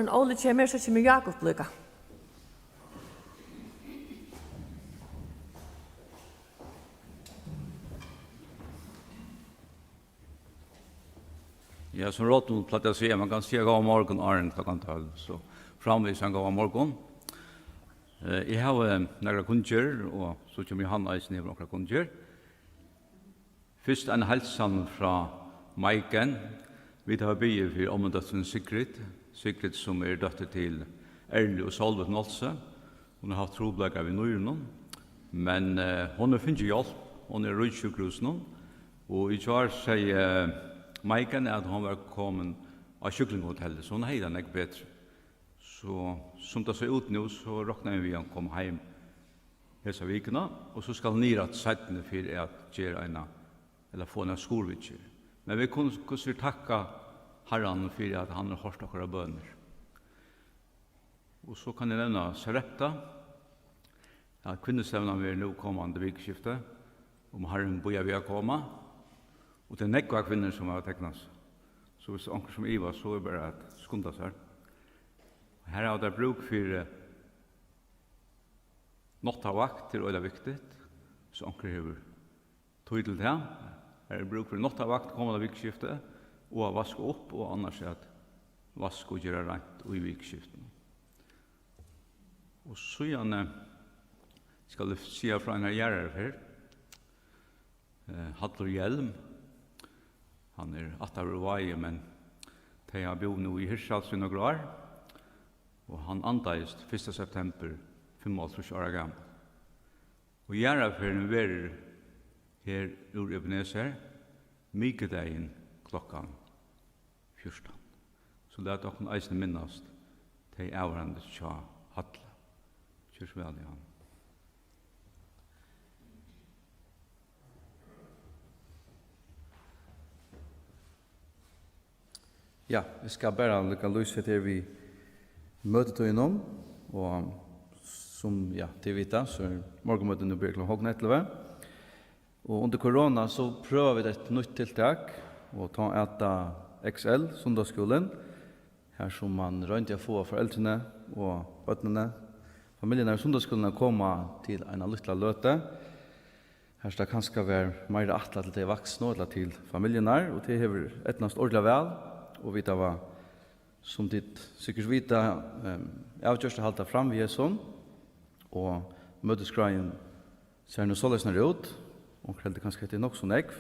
en Ole kommer, så kommer Jakob lykka. Ja, som råden platt jeg sier, man kan si god morgen, Arne, klokken 12, så framvis en god morgen. Jeg har några kunder, og så kommer han eisen over några kunder. Først en halsan fra Maiken. Vi tar bygge for omdøtten Sigrid. Sigrid som døtter til Erle og Solvet Nolse. Hun har haft trobleggere ved Nøyren. Men hun har finnet hjelp. Hun rødsjukhusen. Og i kvar sier Maiken at hun var kommet av kyklinghotellet, så hun heier den ikke bedre. Så som det ser ut nå, så råkner vi han kom hjem hese vikene, og så skal Nirat settene for at gjøre en, eller få en skolvitsjer. Men vi kunne takke Herren for at han har hørt akkurat bønner. Og så kan jeg nevne Sarepta, at kvinnestemmen vil nå kommende vikskifte, om Herren bøyer vi å komme, og det nekva kvinner som har teknet. Så hvis anker som Iva, så er bare at skunda seg. Her har det bruk for nottavakt til øyla viktig, så anker hever tog til det. Her er bruk for nottavakt kommende vikskifte, og å vaske opp, og annars er at vaske og gjøre rent i vikskiften. Og så gjerne skal jeg si fra en gjerrer her, Hadler Hjelm. Han 8 år vei, men de har bo nå i Hirschals i noen år, og han andeist 1. september 85 år gammel. Og gjerraferien verer her ur Ebenezer, mykedagen klokkan 14. Så det dere eisne minnast de avhørende tja Hadle. Kjørs vel i han. Ja, vi skal bare lykke lyset til vi møter til innom, og som til vita, så er morgenmøtet nå blir klokken 11. Og under korona så prøver vi et nytt tiltak, og ta et XL, Sundagsskolen, her som man rønner å få foreldrene og bøttene. Familiene i Sundagsskolen kommer til en liten løte. Her skal kanskje være mer atlet til de voksne eller til familiene, og det har etnast ordentlig vel. Og vi var, som ditt sikkert vita, avgjørst å halte fram vi sånn, og møteskreien ser noe såløsner ut, og kreldte kanskje det nok så nekv,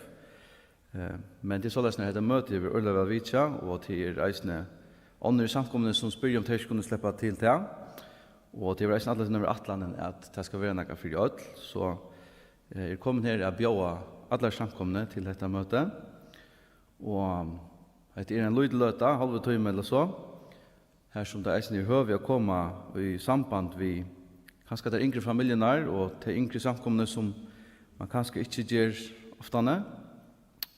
men det såløsner heter møte vi øyla vel vitja, og til reisende ånder i samkommende som spyr om de skulle slippe til det, og til reisende alle nummer atlanden at det skal være noe for øyl, så er kommet her å bjøve alle samkommende til dette møtet, og det er en lydløte, halve time eller så, her som det er i høve å komme i samband vi kanskje det yngre familiene og de yngre samkommende som man kanskje ikke gjør oftane.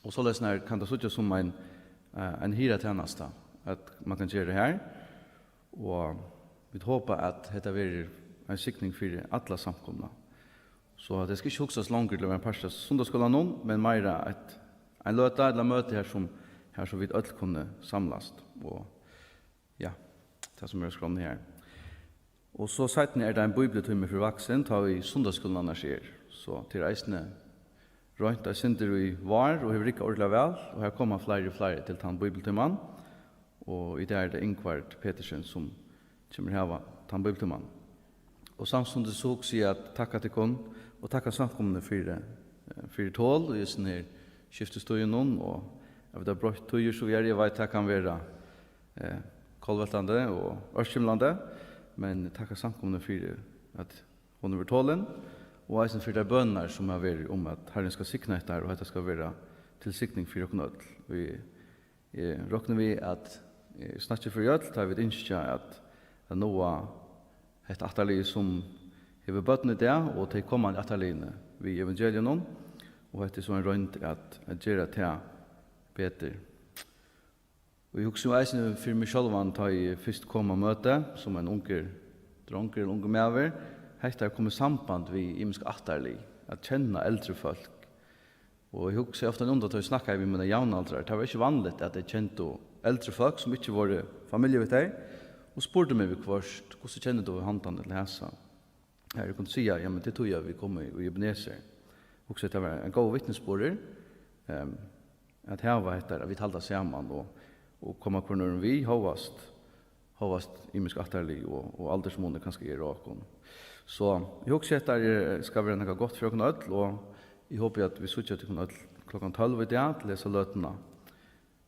Og så kan det sitte som en hyra tjeneste, at man kan gjøre det her. Og vi håper at dette blir en sikning for alle samkommende. Så det skal ikke hukses langt til å være en parst av sundagsskolen nå, men mer en løte eller møte her så vi alle kunne samlast. Og ja, det som skrevet her. Og så seiten det en bibeltime for vaksen, tar vi sundagsskolen annars her. Så til reisende rønt av synder i var, og har ikke ordentlig vel, og her kommer flere og flere til den bibeltimen. Og i det er det Ingvard Petersen som kommer her til den bibeltimen. Og samtidig så sier jeg at takk til kun, og takk samkommende for tål, og i sånn her skiftestøyen noen, og jeg vet at brøtt tøyer så vi jeg vet det kan være kolvettende og ørskimlande, men takk samkommende for at hun er tålen, og eisen for de bønner som har vært om at Herren skal sikne etter, og at det skal være til sikning for dere nødt. Vi råkner vi at snakker for gjødt, da vi ønsker at noe et atterlig som har bøttene det, og til kommende atterligene vi evangelien om, og etter så en rønt at gjøre til Peter. Og jeg husker jo eisen for meg selv da jeg først kom og møte som en unger dronker, en unger medover. Hette er kommet samband vi imensk atterlig, at kjenne eldre folk. Og jeg husker ofte noen da jeg snakket med mine jævnaldre. Det var ikke vanligt at jeg kjente eldre folk som ikke var familie ved deg. och spurte mig först, hur känner du handan att läsa? Här jag kunde säga, ja men det tror jag vi kommer i Ebenezer. Och så det var en god vittnesbörd att här var det vi talade samman och komma på när vi havast imisk atterlig och aldersmåne kanske i rakon. Så jag också att det ska vara något gott för oss öll och jag hoppas att vi sitter till öll klockan 12 i dag att läsa lötena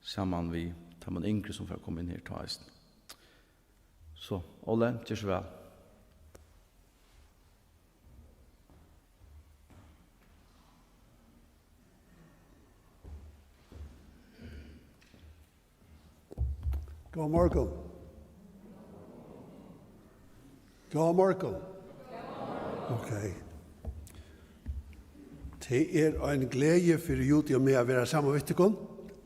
samman vi tar man yngre som får komma in här till oss. Så, Olle, tjus väl. God morgon. God morgon. Okej. Det en glädje för Judy och mig att vara samman med dig.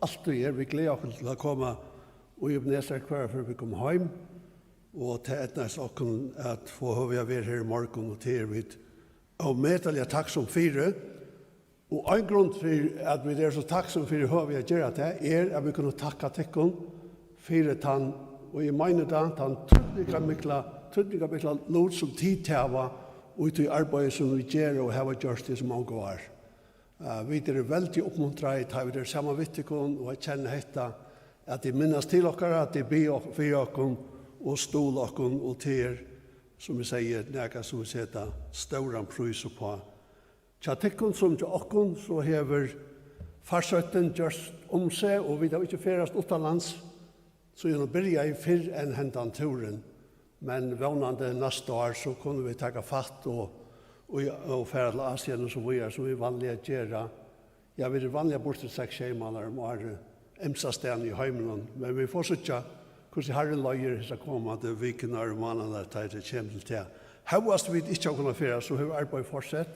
Allt vi glädjer oss till att komma och Ebenezer kvar för vi kommer hem. Og til etnast okken at få høve jeg være her i morgen og til vidt og medelig takksom fire. Og en grunn til at vi er så takksom fire høve jeg gjør det at vi kunne takka tekken fire tann og i meine tann trudninga mikla lot som tid tava ut i arbeidet som vi gjør og hava gjørst det som mange år. Vi er veldig oppmuntret at vi er sammen med tekken og jeg kjenner hetta at det minnes til okkara at det blir for okken og stol og ter, som vi sier, nega som vi setter stauran prøys på. Tja tekkun som til okkun, så hever farsøtten gjørst seg, og vi har ikke ferast utenlands, så gjennom byrja i fyrr enn hendan turen. Men vannande neste år så kunne vi taka fatt og færa til Asien og så videre, som vi vanlige gjør. Ja, vi vanlige bort til 6 måneder om året, emsastegn i heimen, men vi får sikkert hvordan Herren løyer disse kommende vikene og månedene til det kommer til det. Høyest vi ikke har kunnet føre, så har vi arbeidet fortsatt.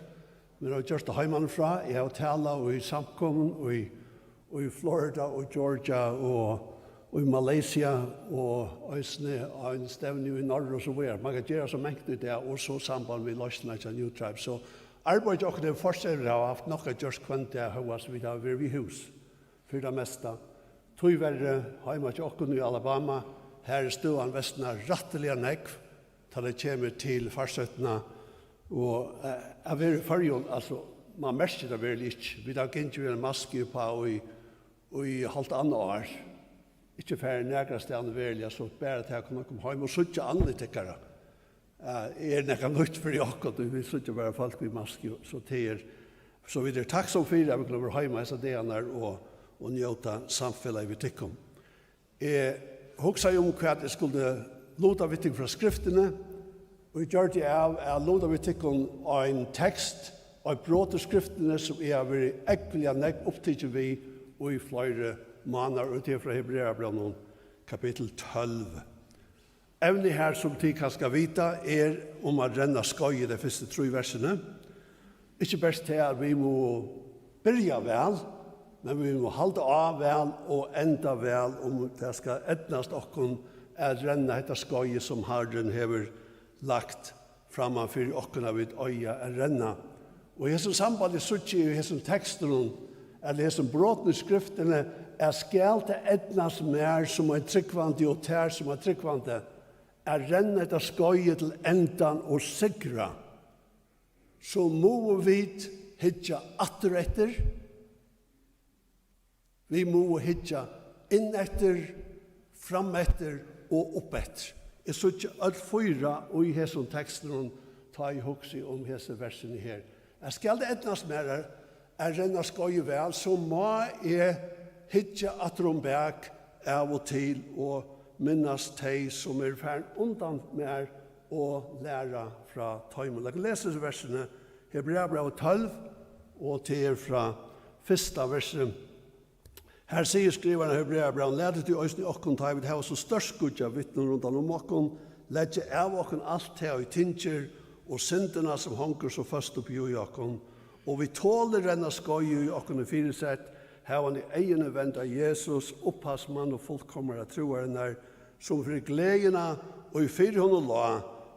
Men vi har gjort det hjemmefra, i hoteller og i samkommen, og i Florida og Georgia og i Malaysia og en stevne i Norge og så videre. Man kan gjøre så mengt ut det, og så samband med løsene til New Tribe. Så arbeidet dere fortsatt har haft noe gjort kvendt det, høyest vi har vært i hus, for det meste. Tog verre heima til okken i Alabama, her stod vestene rattelig nekv, til det kommer til farsøttene, og jeg vil førjon, altså, man merker det veldig ikke. Vi har ikke en maske på i halvt annet år. Ikke for nære stedene veldig, så bare til å kunne komme hjem, og så ikke andre tikkere. Nekka nødt for okken, vi så ikke bare folk i maske, så vi er takksom for at vi kunne være hjemme disse dagene, og njóta samfellet vi tikkum. Jeg hugsa om hva jeg skulle låta vi tikkum fra skriftene, og jeg gjør det av at låta vi tikkum en tekst og brot skriftene som jeg har vært ekkelig opptidget vi og i flere måneder ut fra Hebreabrevet kapittel 12. Evne her som tid kan skal vite om å renne skøy i de første 3 versene. Ikke bare til at vi må byrja vel, men vi må halda av vel og enda vel om det skal etnast okkon renna dette skøyet som Herren hever lagt framfor okkon av et øye renna. Og i hesson samband suttje i hesson teksten eller hesson bråten i skriftene skal til etnast mer som tryggvande og ter som tryggvande renna dette skøyet til endan og sikra. Så må vi hitja atter etter. Vi må hitja inn etter, fram etter og opp etter. Jeg så ikke alt 4 og i hesson teksten ta i hugsi om hese versene her. Jeg skal det etnast mer renna skøy vel, så må jeg hitja atter bæk av og til og minnast teg som fern undan mer og læra fra tøymen. Jeg leser versene Hebreabrevet 12 og til fra 1. verset. Her sier skriveren av Hebreabrevet, «Lædet til øyne i okken ta, vi har så størst gudja vittnen rundt om okken, lædje av okken alt til i tinger, og syndene som hanker så fast opp i okken, og vi tåler renna skøy i okken i firesett, her han i egene vendt av Jesus, opphavsmann og fullkommer av troeren her, som for gledene og i 400 la,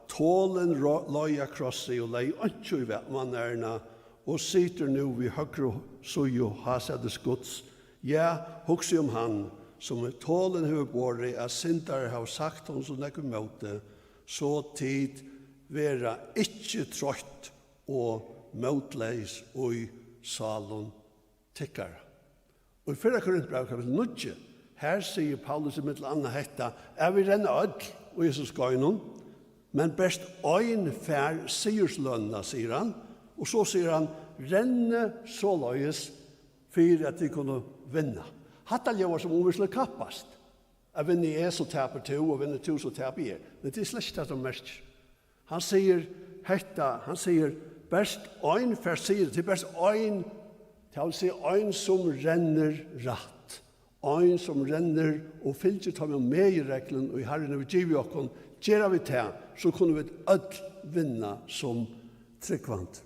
tålen løya krossi og lei ønskjøy vettmannerne, og sitter nu vi høyre så jo hasedes gods. Ja, hugsi han, som tålen har båret, at syndere har sagt hon som nekker møte, så tid vera ikke trøtt og møtleis og i salen tikkar. Og i 4 Korintbrev kapitel 9, her sier Paulus i mitt annet hetta, vi renner ødel og Jesus gøynon, men best øyn fær sigurslønna, sier han, og så sier han, renne så løyes for at de kunne vinne. Hatta lever som vi skulle kappast. At vinne er så taper to, og vinne to så taper er. Men det er slett det som mest. Han sier hetta, han sier best øyn fær sier, til best øyn, til han sier øyn som renner ratt. Øyn som renner og fyllt tar med i reglen, og i herren vi giver okken, gjør vi til, så kunne vi ødel vinne som tryggvant.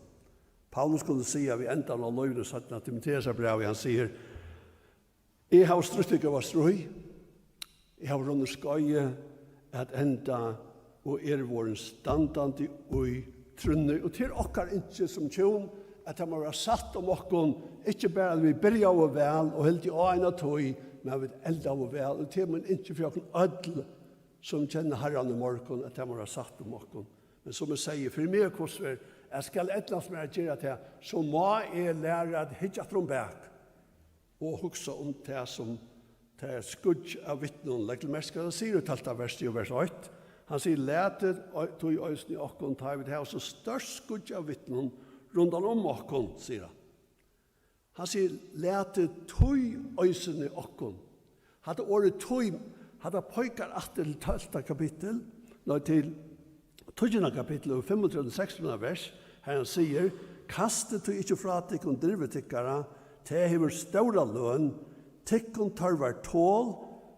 Paulus kunne si at vi enda av løyvene satt til Timotheus brev, han sier, jeg har struttet av strøy, jeg har rundt skøye at enda og våren standande og i trunner, og til okkar ikke som tjon, at det må være satt om okken, ikke bare at vi byrja av og vel, og helt i øyne tog, men vi elda av og vel, og til men ikke for okken ødel, som kjenner herren i morgen, at det må være satt om okken. Men som jeg sier, for meg kosver, jeg skal et eller annet som jeg gjør til, så må jeg lære at hitja from bak, og huksa om det som det er skudd av vittnen. Legg til mest skal det sier ut alt av vers 10 og vers 8. Han sier, letet tog i øysen i okken, tar vi det her, så størst skudd av vittnen rundt om okken, sier han. Han sier, letet tog i øysen i okken. Hadde året tog, hadde pojkar til 12. kapittel, til 12. kapittel og 35-16 vers, her han sier, kastet du ikke fra tikkun drivetikkara, te hever ståra løn, tikkun tarvar tål,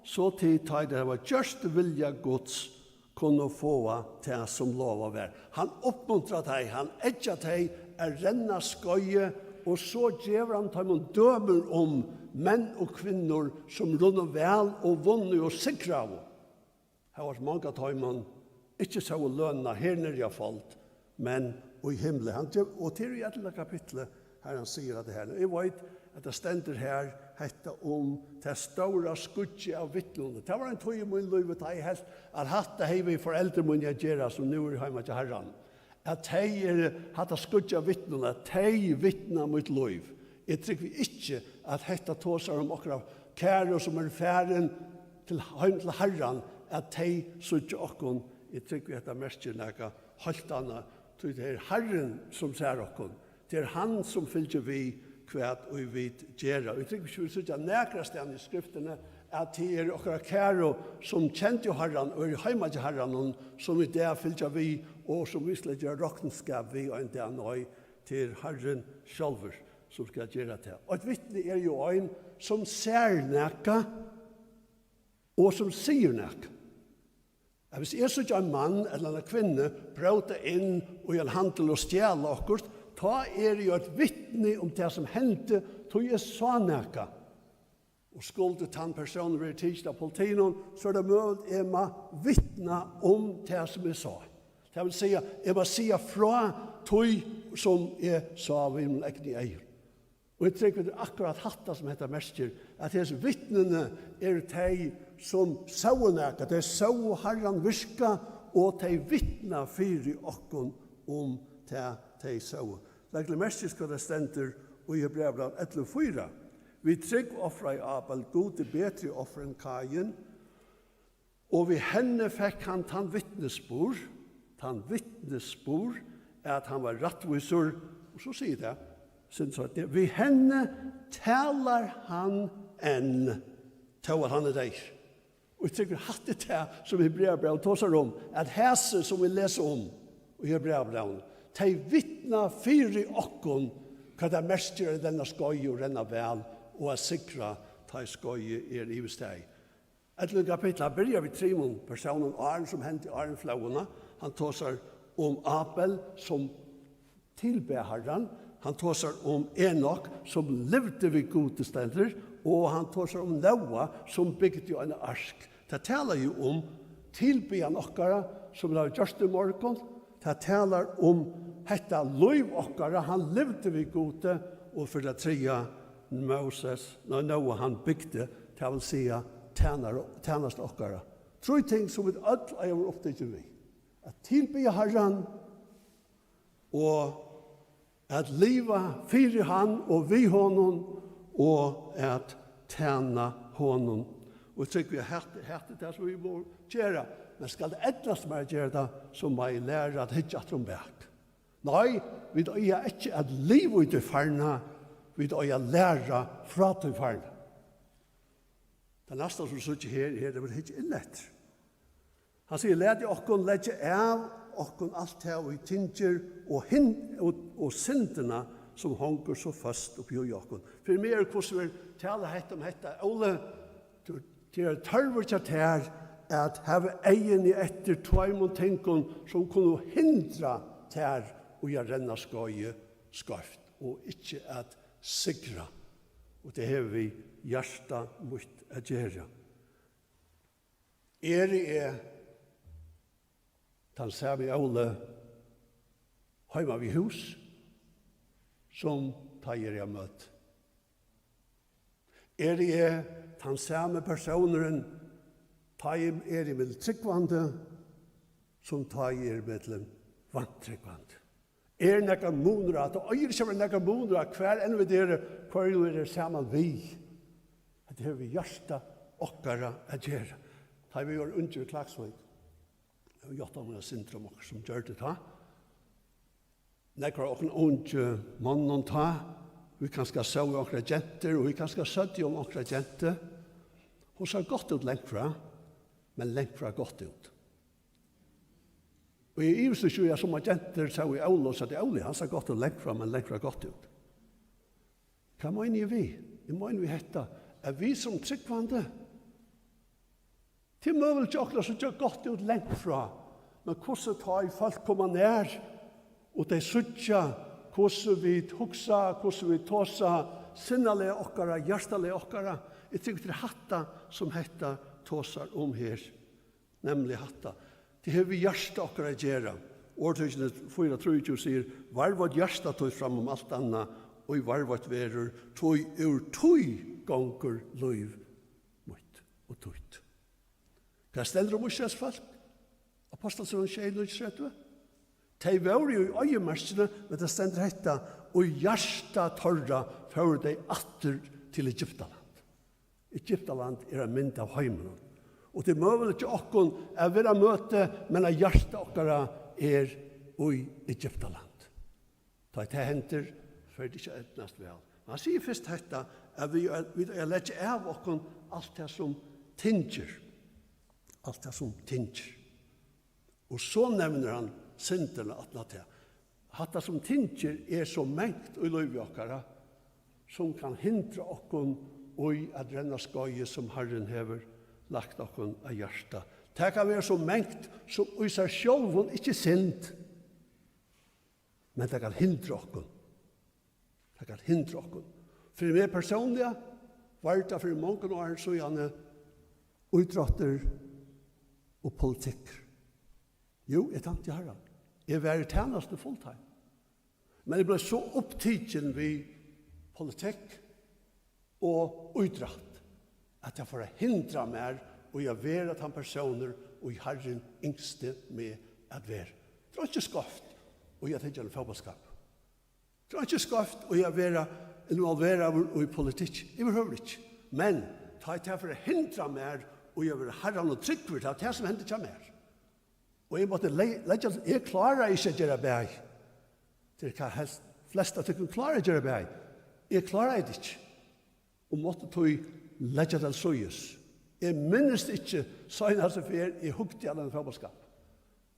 så tid tar det var just vilja Guds kunne få det som lov å være. Han oppmuntrar deg, han edger deg, renna skøye, og så gjør han tar man dømer om menn og kvinnor som runner vel og vunner og sikrer av. Her var mange tar man ikke så lønna her nere i falt, men og i himmelen. Og til i 11. kapitlet her han sier at det her. Jeg vet at det stender her hette om det store skudget av vittlene. Det var en tog i min liv at jeg helst at hatt det hei vi foreldre mun jeg gjøre som nå er hjemme til herren. At de hatt det skudget av vittlene, at de vittner mot liv. Jeg tror ikke at dette tåser om akkurat kære som er færen til heim til herren, at de sutja okkon. Jeg tror at det mest er nægge holdt anna. Det er herren som ser okkon. Det er han som fylgjer vi kvært og vi gjerra. Jeg tror ikke vi sutja nægra sted i skriftene at det er akkurat kære som kjente jo herren og er heima til herren som i det fylgjer vi og som vi skal gjøre råkenskap vi og en dag nøy til herren sjálfur som skal gjøre det. Og et vittne er jo en som ser nækka og som sier nækka. Hvis jeg så en mann eller en kvinne brøter inn og i en handel og stjæler akkurat, ta er jo et vittne om det som hendte, tog jeg så nækka. Og skulle den personen være tidsd av politiet, så er det mulig jeg må vittne om det som jeg sa. Det vil si, jeg må si fra tog som jeg sa ved min egen eier. Og jeg tror det er akkurat hatta som heter mester, at disse vittnene er de som så nækka, de så herren virka, og de vittna fyri okkon om det de så. Legg mester skal det stender, og i Hebreabladet 11:4. Vi trygg offra i Abel, gode bedre offra enn Kain, og vi henne fikk han tann vittnesbord, at han var rattvisor, og så sier det, vi henne talar han enn, til han deir. Og jeg tykker hatt det som Hebreabladet tåsar om, at hese som vi leser om, og Hebreabladet, de vittna fyri okkon, hva det mest gjør denne skøy og renna vel, og er sikra ta skøy i steg. Et kapittel begynner vi 3 personen Arn som hendte Arn flauene. Han tåsar om Abel som tilber herren. Han tåsar om Enok som levde vid gode steder. Og han tåsar om Noah som bygde en arsk. Det taler jo om tilbyan okkara som la gjørst i morgen. Det taler om hetta liv okkara. Han levde vid gode og for det tredje Noah han bygde, det vil si tjänast okkara. 3 ting som vi öll er opptatt vi. At tilbe Herren, og at liva fyrir han og vi honom, og at tjäna honom. Og jeg vi hatt det som vi må gjøre, men skal det etnast mer gjøre det, så må jeg lære at hitja trombek. Nei, vi er ikke at liv ut i farna, vi er lære fra til farna. Det neste som sitter her, det vil ikke innett. Han sier, let i okkon legge av, okkon alt her og i tinger, og syndene som honker så fast oppi i okkon. For mer hvordan vi taler hett om dette, Ole, det er tørver til her, at have egen i etter tveimund tenkon som kunne hindra ter og jeg renna skøye skarft, og ikke at sikra. Og det har vi hjärsta mot å gjøre. Er den samme Ole heima vid hus, som tar jeg møt. Er den samme personeren taim i med tryggvande, som taim med vanntryggvande. Nekka monra, det øyer ikke nekka monra, hver enn vi dere, hver jo saman vi. Det har vi hjärsta okkara a gjøre. Da vi var under Klagsvøy, og gjort av noen syndrom okkar som gjør det ta. Nekka okkar under mannen ta, vi kan skal så okkara jenter, og vi kan skal sødde om okkara jenter. Hun sa godt ut lengt fra, men lengt fra godt ut. Og i Ivs og jeg som agenter sa i Aule og sa til Aule, han sa godt ut lengt fra, men lengt fra godt ut. Hva mener vi? Jeg mener vi hette, er vi som tryggvande? Til møvel ikke akkurat så gjør godt ut lengt fra, men hvordan tar folk komme nær, og de sutja, hvordan vi huksa, hvordan vi tåsa, sinnelige okkara, hjertelige okkara. Jeg tykker det er hatta som hetta tåsar om her, nemlig hatta. Det har vi hjärsta okkara gjera. Årtøysene 4.23 sier, varvat hjärsta tog fram om alt anna, og i varvat verur, tog gonger løyv mot og tøyt. Hva stender om Israels folk? Apostelsson 6.30. De var jo i øyemerskene, men det stender hetta, og hjärsta torra fører de atter til Egyptaland. Egyptaland er en mynd av heimen. Og det må vel ikke okkon er være møte, men av hjertet okkara er i Egyptaland. Da det henter, for det ikke etnast vel. Men han sier først dette, at vi legger av okkon alt det som tinger. Alt det som tinger. Og så nevner han synderne at natt. Hatt det som tinger er så mengt i løyvi okkara, som kan hindra okkon og at renna skøye som Herren hever lagt okkon av hjärsta. Det kan være så mengt som i seg sjølv ikke synd, men det kan hindra okkon. Det kan hindra okkon. For meg personlig var det for mange år så gjerne utråtter og politikk. Jo, jeg tenkte Herren. Jeg var i tjeneste fulltime. Men jeg ble så opptidgen ved politikk og utrått at jeg får hindra mer og jeg ver at han personer og i Herren yngste med at ver. Det er ikke skaft og jeg tenker en fotballskap. Det er ikke skaft og jeg ver involvera i politikk. Jeg behøver ikke. Men ta jeg for hindra mer og jeg ver Herren og tryggver til det som hender ikke mer. Og jeg måtte legge, jeg klarer ikke å gjøre bæg. Det er hva helst flest at jeg klarer å gjøre bæg. Jeg klarer det ikke. Og måtte tog legge til søyes. Jeg minnes ikke søgn altså for jeg hukte alle en fotballskap.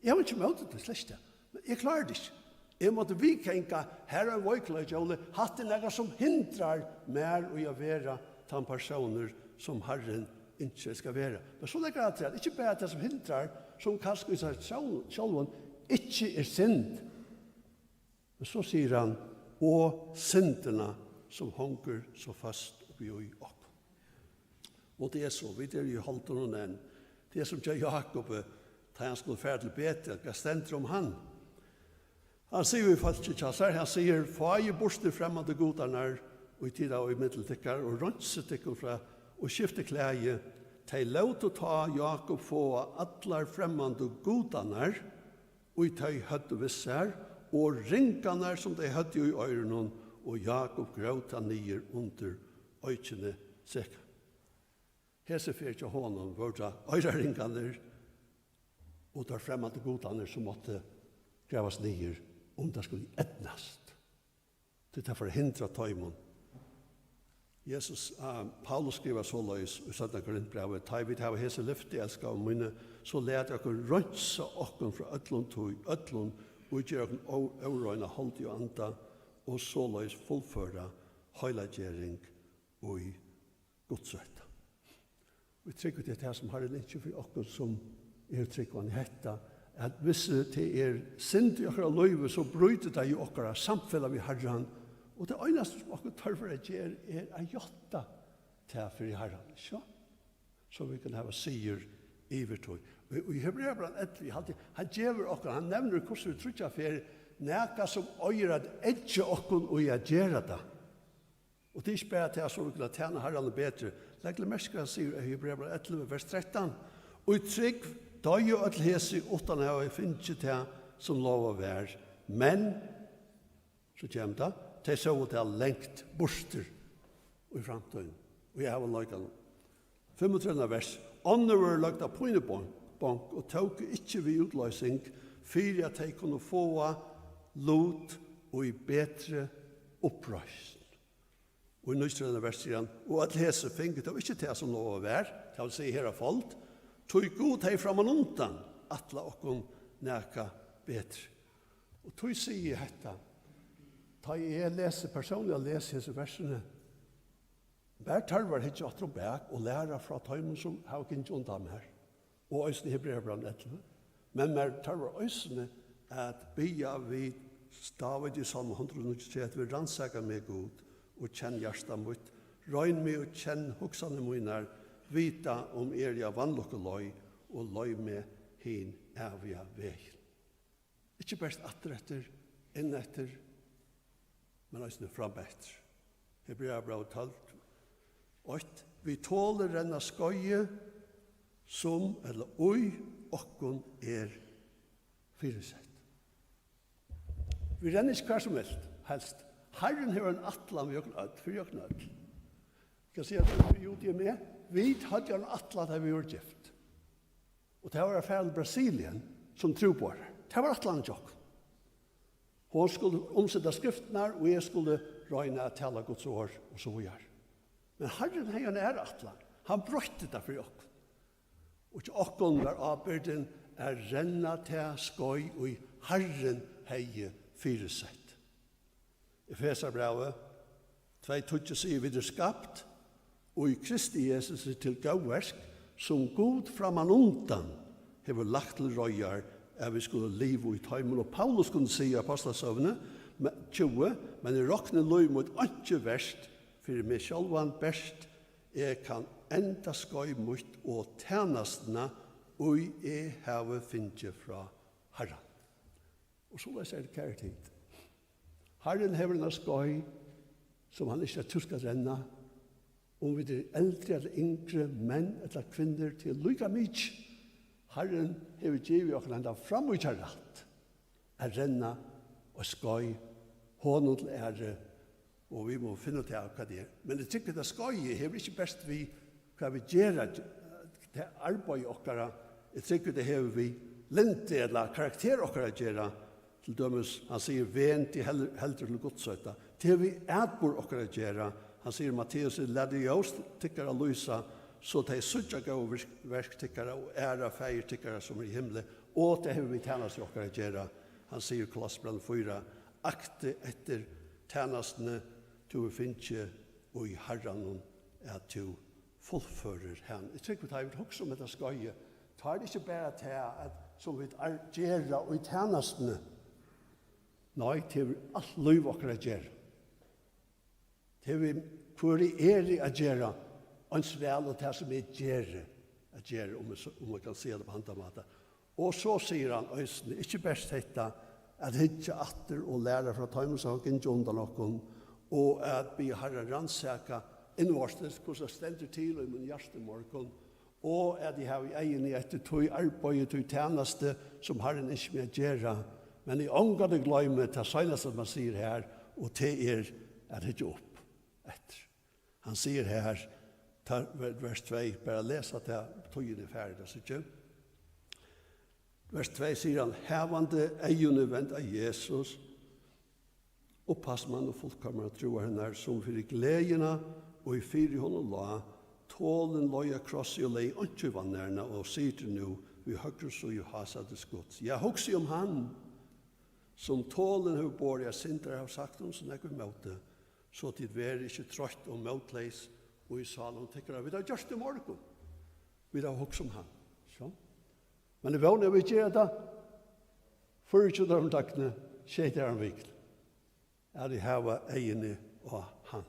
Jeg har ikke møtet det slett, men jeg klarer det ikke. Jeg måtte vikenka her en vøykløyde, hatt det noe som hindrar mer å gjøre til personer som Herren ikke skal være. Men så legger jeg til, ikke bare det som hindrar, som kanskje i seg selv ikke er synd. Men så sier han, og syndene som honker så fast oppi i opp. Og det er så, vi er jo holdt noen enn. Det er som til Jakob, da han skulle fære til Betel, hva stender om han? Han sier jo i falske kjasser, han sier, få i borste fremmede godene og i tida og i middeltikker, og rønse tikkene fra, og skifte klæge, de låt ta Jakob få allar fremmande godanar, og de høtte visser, og ringanar som de høtte i øyrenon, og Jakob gråta nyer under øykene sekka. Hese fyrir til hånden vårdra øyreringanar, og der fremmande godanar som måtte gravas nyer, det skulle etnast. Det er for å hindra tøymon. Paulus skriver så løys i 17. Korintbrevet, «Ta vi til å hese lyfte, elska og mine, så let jeg rønsa okken fra ødlund til ødlund, og gjør okken overrøyna holdt i anda, og så løys fullføra høylagjering og i godsøyta.» Vi trykker til det som har en ikke for okken som trykker hetta, at hvis det synd i okkara løyve, så bryter det jo okkara samfella vi Herren, og det øyneste som okkara tar for å gjøre a jotta til for i Herren, ikke? Så vi kan ha sier ivertøy. Og i Hebreabran 11, han gjør okkara, han nevner hvordan vi trutja for neka som øyer at edge okkara og jeg gjør det. Og det er ikke bare til så vi kan tjene Herren bedre. Legg merke han sier i Hebreabran 11, vers 13, og i trygg da jo at lese utan å ha finnet til som lov å være. Men, så kommer det, de så at det er lengt borster i fremtiden. Og jeg har løyket nå. 35. vers. Ånden var lagt av poinebank og tok ikke vi utløsning for at de kunne få lot og i bedre opprøst. Og i 9. vers sier han, og at lese finget av ikke til som lov å være, til å si her av folk, tog god hei framan undan, atla okkon neka betre. Og tog sier hetta, ta jeg leser personlig, jeg leser disse versene, bær tarvar hitje atro bæk og læra fra tøymen som har ikke undan her, og øysene Hebreabran 11. Men bær tarvar øysene at bya vid David i Salm 193 at vi rannsaka meg god og kjenn hjärsta mot, røyn meg og kjenn hoksane munar, vita om ja vannlokkeløy og løy med hin evige veien. Ikke bare atteretter, innetter, men også frabetter. Hebreabrevet 12. 8. Vi tåler renna skøye som, eller oi, okkon fyresett. Vi renner ikke hver som helst. Herren har en atlan vi okkon ødt, for okkon ødt. Jeg kan si at det er jo med. Vi hadde en atlan da vi var gift. Og det var affæren Brasilien som tro på det. Det var atlan jokk. Hun skulle omsette skriftene, og jeg skulle røyne å tale Guds år, og så gjør. Men Herren har en atlan. Han brøtte det for oss. Og ikke okken var avbyrden renna til skøy, og i Herren har fyresett. Efeserbrevet 2:20 sier vi skapt, og i Kristi Jesus til gavversk, som god framan undan hever lagt til røyar, at vi skulle leve i tøymen. Og Paulus kunne si i Apostlasøvne 20, men i råkne løy mot ikke verst, for meg sjálvan best, jeg kan enda skøy mot og tjenestene, og jeg har finnet fra Herren. Og så leser det kjære tid. Herren hever en skøy, som han ikke skal renne, om vi er eldre eller yngre menn eller kvinner til lykka mykje. Herren hever givet oss enda framutjarralt, renna og skøy, hånden til ære, og vi må finne ut av hva det er. Men jeg tykker at skøy hever ikke best vi hva vi gjør det arbeid okkara. Jeg tykker det hever vi lente eller karakter okkara gjør til dømes. Han sier ven til heldre til godsøyta. Det hever vi ætbor okkara gjør. Han sier Matteus, lærde jeg tykkere lysa, så det er suttja gav verktykkere og æra feiertykkere som er i himmelen, og det hever vi tjenest i okkara gjør. Han sier Kolossbrevet 4, akte etter tjenestene du finner og i Herren at du fullfører henne. Jeg tror vi tar også om dette skøye. Tar det ikke bare til at som vi gjør og i tjenestene. Nei, til alt liv okkara gjør. Til vi hvor i å gjøre ans vel og det som gjør om man kan se det på andre måter. Og så sier han øyne, ikke best dette, at hitje atter og lære fra tøymelsaken ikke undan noen, og at vi har rannsaka innvarsnes hvordan det stender til i min hjertemorgon, og at de har i egen i etter tog arbeid, tog tjeneste som har en ikke med å gjøre. Men i ångan det gløyme til søgneste man sier her, og til at det ikke opp etter. Han sier her, tar vers 2, bare lese til togene er ferdig, det sier ikke. Vers 2 sier han, hevande eierne vent av Jesus, oppassmann og fullkommer troer henne som for gledene og i fire hånd la, tålen løy kross i lei ikke vannerne og sier til nå, vi høyre så jo hasades gods. Jeg husker om han, som tålen har bor jeg sinter har sagt om som jeg vil møte, så til vi er ikke trøtt og møtleis og i salen tenker vi har gjort det morgen. Vi har husker om han. Så. Men det var når vi gjør det, før ikke de takkene, skjer han viktig. Er det her egene og han.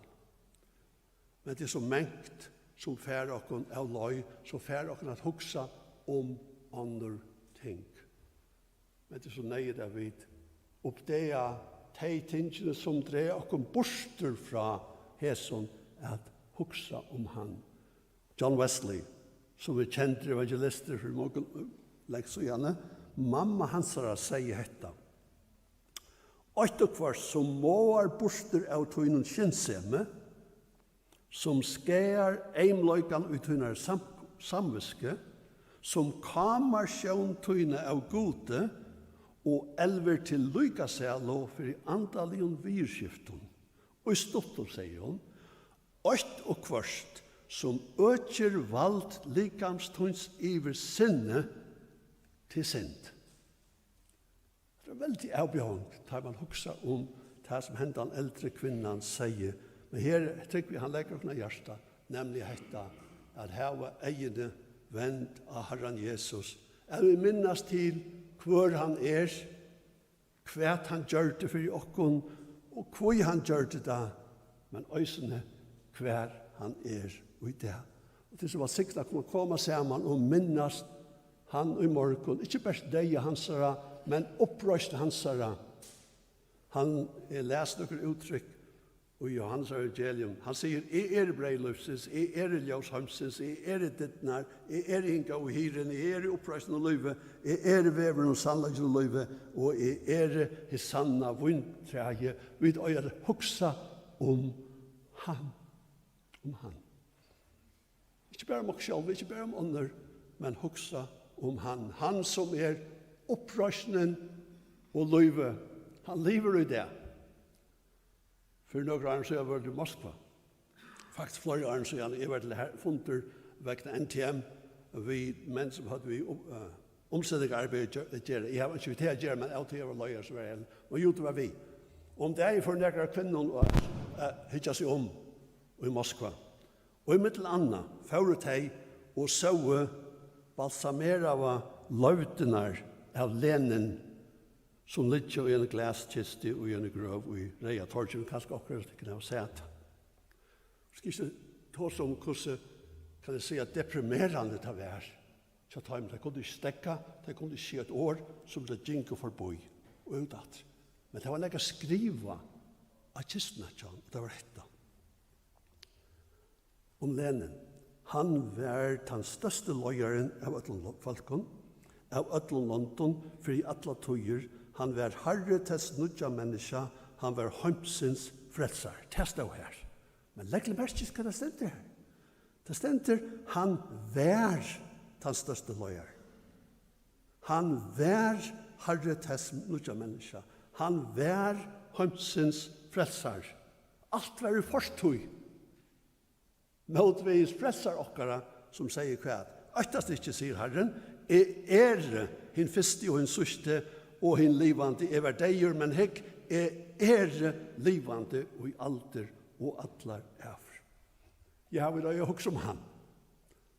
Men det er så mengt som fær okken av løy, så fær okken at hugsa om andre ting. Men det er så nøye der vid oppdea de tingene som dreier okken borster fra hæson at hugsa om han. John Wesley, som er kjent evangelister for mange lengt så gjerne, mamma hans har sier dette. Oit og kvart som måar borster av tøynen kjennsemme, som skær eimløykan ut tøyner samviske, som kamar sjøen tøyne av gode, og elver til lykasælo for i andalion virskiften. Og i stottom sier hun, oit og kvart som økjer vald likamstøyns iver sinne til synd. Det er veldig avbjørnt, da man husker om det som hendte den eldre kvinnan sier. Men her tykker vi han legger oss hjertet, nemlig dette, at her var egene vendt av Herren Jesus. Jeg vil minnes til hvor han hva han gjør det for okken, og hvor han gjør det da, men øysene hva han og i det. Og det som var sikkert at komme sammen og minnes han i morgen, ikke bare deg hansara, men opprøste hansara. Han leste noen uttrykk i Johannes evangelium. Han sier, jeg breiløfses, jeg ljøshamsens, jeg dittnar, jeg hinka og hiren, jeg opprøsten og løyve, jeg veveren og sannleggen og løyve, og jeg sanna vindtræge, vi er huksa om han. Om han. Ikke bare om oss selv, ikke bare om ånder, men huksa om han. Han som opprøsnen og løyve. Han lever i det. For noen år så har jeg vært i Moskva. Faktisk flere år så har jeg vært funnet vekkene NTM. Vi menn som hadde vi omsettig arbeid å gjøre. Jeg har ikke til å gjøre, men alltid jeg var løyer så var jeg. Og jo, det var vi. Om det for noen kvinnen å hitte seg om i Moskva. Og i mitt landa, føret jeg og så balsamere av løvdener av Lenin som ligger i en glaskiste og i en grøv og i reia torgen, kanskje akkurat ikke av sett. Jeg skal ikke ta som hvordan kan jeg si at deprimerende det var. Så tar jeg, det kunne ikke stekke, det kunne ikke si et år som det gikk forbi og utdatt. Men det var nekka skriva av kistene, og det var dette. Om Lenin. Han var den største løyeren av alle folkene, av alle London, for i alle tøyer. Han var herre til snudja menneska, han var heimsins frelsar. Det står her. Men legg litt merke hva det stender her. Det stender, han var den største løyer. Han var herre til snudja menneska. Han var heimsins frelsar. Alt var i forstøy. Motvis frelsar okkara som sier hva. Øktast ikke, sier Herren, hin fyrste og hin sørste og hin livande var deier, men hekk livande og i alder og atlar er. Jeg har vel også om han,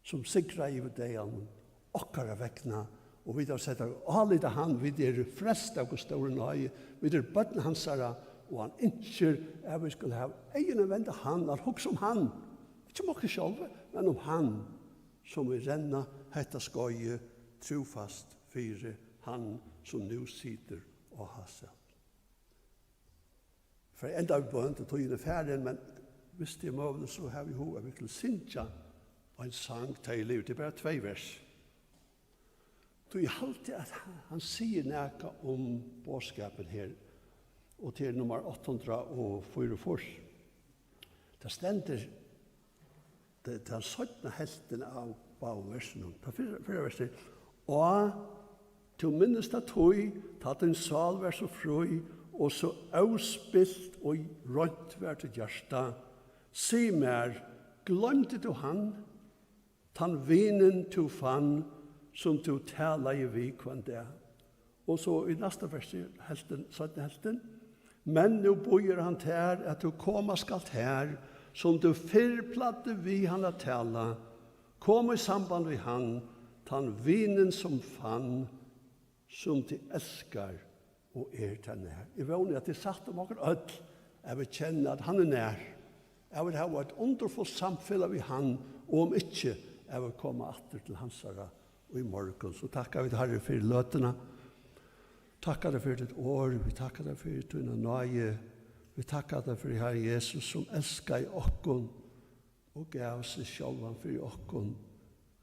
som sikra i deian, okkara vekna, og vi har sett alida han, vi frest av store nøye, vi bøtten hansara, og han innskjer at vi skulle ha egen vende han, at også om han, ikke om okker selv, men om han, som vi renna hetta skoje trofast fire han som nu sitter og har sett. For enda vi bønt og tog inn i ferden, men hvis det er mulig så har vi hova vi til Sintja en sang til livet, det er bare 2 vers. Så jeg halte at han sier nækka om bådskapen her, og til nummer 844. Det stender den 17. helten av bavversen, på 4 verser. Og til minnes det tog, tatt en sal vær så frøy, og så avspilt og rønt vær til hjärsta. Si mer, glømte du han, tan vinen du fann, som du tala i vikvann det. Og så i neste vers, helten, 17. helten, men nu bojer han ter, at du koma skalt her, som du fyrplatte vi han at tala, kom i samband vi han, tan vinen som fann, som du elskar og til nær. Jeg vet at det er satt om akkurat ødel, jeg vil kjenne at han nær. Jeg vil ha et underfullt samfunn vi han, og om ikke, jeg vil komme atter til hans herre og i morgen. Så takkar vi Herre for løtene. Takkar deg for ditt år, vi takkar deg for dine nøye, vi takkar deg for Herre Jesus som elskar i okkon og gav seg sjálvan for okkon.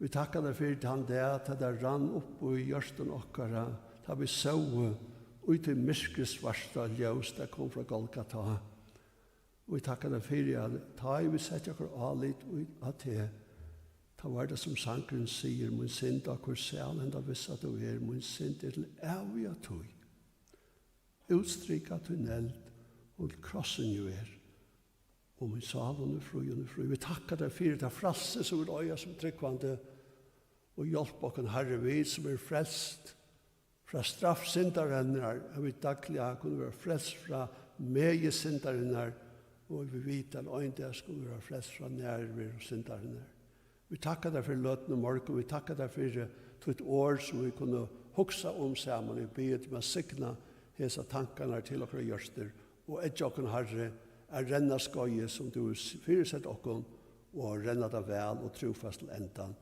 Vi takkar deg for han det at det rann opp i hjørsten okkara, da vi så ut til myskesvarsta ljøs det kom fra Golgata. Og vi takkar deg for at ta i vi sett okkar alit og at det ta var det som sankren sier, min synd akkur sel, enda viss at du min synd til evig at du. Utstrykka tunnel, og krossen jo og min salen er fru. Vi takkar deg for det frasse som øya som tryggvande, og hjelp okken Herre vi som frelst fra straffsyndarenner, og vi daglig kunne være frelst fra megesyndarenner, og vi vet at øyndet skulle være frelst fra nærver og syndarenner. Vi takkar deg for løten og morgen, vi takkar deg for et år som vi kunne hoksa om sammen, vi beder med å signa hese tankene til okra gjørster, og et jokken Herre er renna skøye som du fyrsett okken, og renna deg vel og trofast til endan,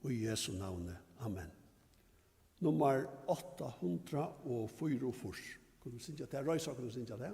og i Jesu navne. Amen. Nummer 844. Kan du synge det? Røysa, kan du synge det?